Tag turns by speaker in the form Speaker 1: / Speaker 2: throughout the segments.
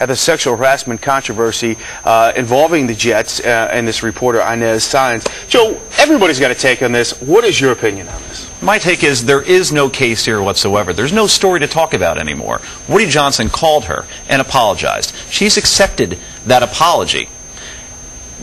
Speaker 1: at the sexual harassment controversy involving the Jets and this reporter, Ines Sainz. Joe, everybody's got a take on this. What is your opinion on this?
Speaker 2: My take is there is no case here whatsoever. There's no story to talk about anymore. Woody Johnson called her and apologized. She's accepted that apology.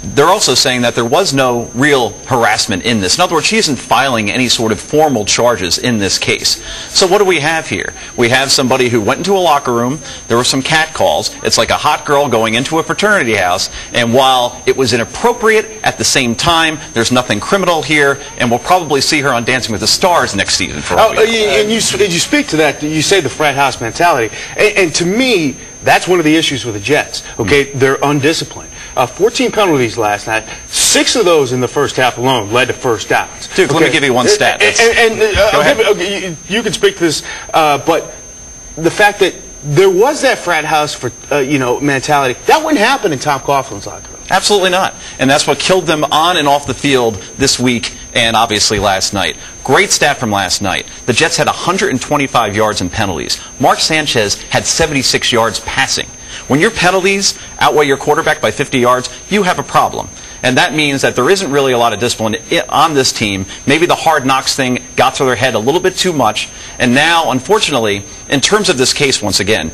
Speaker 2: They're also saying that there was no real harassment in this. In other words, she isn't filing any sort of formal charges in this case. So what do we have here? We have somebody who went into a locker room. There were some catcalls. It's like a hot girl going into a fraternity house. And while it was inappropriate, at the same time, there's nothing criminal here. And we'll probably see her on Dancing with the Stars next season. For
Speaker 1: and you speak to that. You say the frat house mentality. And to me, that's one of the issues with the Jets. Okay, they're undisciplined. 14 penalties last night. 6 of those in the first half alone led to first downs.
Speaker 2: Duke, let me give you one stat.
Speaker 1: Go ahead. You can speak to this, but the fact that there was that frat house for mentality, that wouldn't happen in Tom Coughlin's locker room.
Speaker 2: Absolutely not. And that's what killed them on and off the field this week and obviously last night. Great stat from last night. The Jets had 125 yards in penalties. Mark Sanchez had 76 yards passing. When your penalties outweigh your quarterback by 50 yards, you have a problem. And that means that there isn't really a lot of discipline on this team. Maybe the hard knocks thing got to their head a little bit too much. And now, unfortunately, in terms of this case, once again,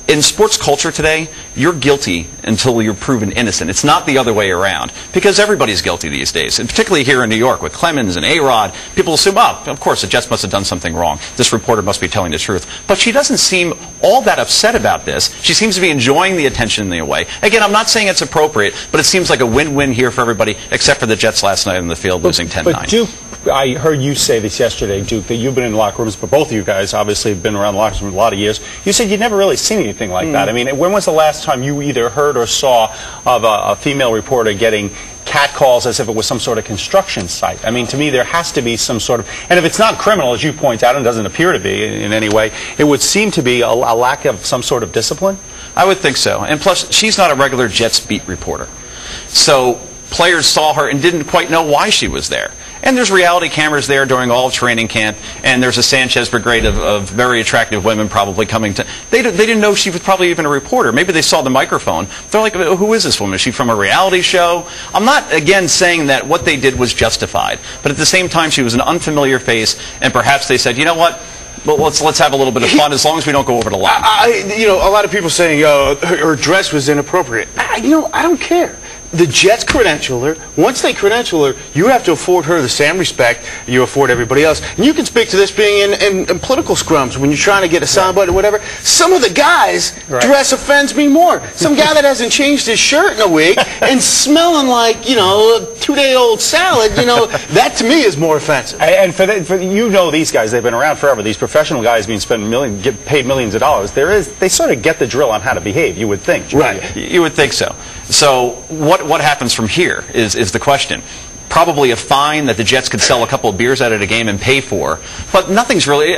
Speaker 2: in sports culture today, you're guilty until you're proven innocent. It's not the other way around, because everybody's guilty these days, and particularly here in New York with Clemens and A-Rod. People assume, oh, of course, the Jets must have done something wrong. This reporter must be telling the truth. But she doesn't seem all that upset about this. She seems to be enjoying the attention in a way. Again, I'm not saying it's appropriate, but it seems like a win-win here for everybody, except for the Jets last night on the field losing 10-9.
Speaker 3: But Duke, I heard you say this yesterday, Duke, that you've been in locker rooms, but both of you guys obviously have been around the locker rooms a lot of years. You said you'd never really seen anything like that. I mean, when was the last time you either heard or saw of a female reporter getting catcalls as if it was some sort of construction site? I mean, to me, there has to be some sort of, and if it's not criminal, as you point out, and doesn't appear to be in any way, it would seem to be a lack of some sort of discipline?
Speaker 2: I would think so. And plus, she's not a regular Jets beat reporter. So players saw her and didn't quite know why she was there. And there's reality cameras there during all of training camp, and there's a Sanchez brigade of very attractive women probably coming to. They didn't know she was probably even a reporter. Maybe they saw the microphone. They're like, who is this woman? Is she from a reality show? I'm not, again, saying that what they did was justified. But at the same time, she was an unfamiliar face, and perhaps they said, you know what? Well, let's have a little bit of fun as long as we don't go over the line.
Speaker 1: A lot of people saying her dress was inappropriate. I don't care. The Jets credential her. Once they credential her, you have to afford her the same respect you afford everybody else. And you can speak to this being in political scrums when you're trying to get a soundbite or whatever. Some of the guys' dress offends me more. Some guy that hasn't changed his shirt in a week and smelling like, a 2-day-old salad, that to me is more offensive.
Speaker 3: And for these guys, they've been around forever. These professional guys being get paid millions of dollars. They sort of get the drill on how to behave, you would think.
Speaker 2: Right. You would think so. So what happens from here is the question. Probably a fine that the Jets could sell a couple of beers out at a game and pay for. But nothing's really,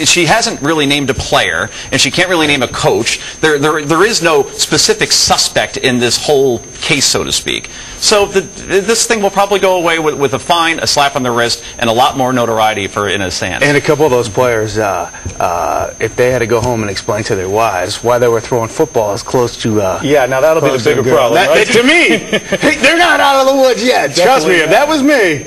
Speaker 2: she hasn't really named a player, and she can't really name a coach. There is no specific suspect in this whole case, so to speak. So this thing will probably go away with a fine, a slap on the wrist, and a lot more notoriety for Ines Sainz.
Speaker 1: And a couple of those players, if they had to go home and explain to their wives why they were throwing footballs close to...
Speaker 3: yeah, now that'll be the bigger problem, right?
Speaker 1: To me, they're not out of the woods yet. Trust me, if that was me...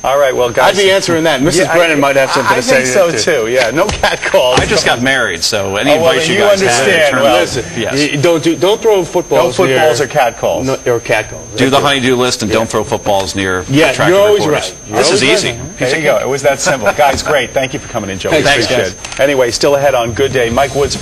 Speaker 3: All right, well, guys,
Speaker 1: I'd be answering that. Mrs. Brennan might have something to say.
Speaker 3: I think so, too. Yeah, no catcalls.
Speaker 2: I just got married, so any advice you guys
Speaker 3: understand.
Speaker 2: have...
Speaker 3: Well,
Speaker 1: listen, yes. Don't throw footballs
Speaker 3: near... No footballs or catcalls.
Speaker 1: No, or catcalls.
Speaker 2: Do the honey-do list and don't throw footballs near attractive
Speaker 1: you're always
Speaker 2: reporters.
Speaker 1: right.
Speaker 2: This is easy.
Speaker 3: There you go. It was that simple. Guys, great. Thank you for coming in, Joe.
Speaker 1: Thanks,
Speaker 3: guys. Anyway, still ahead on Good Day, Mike Woods.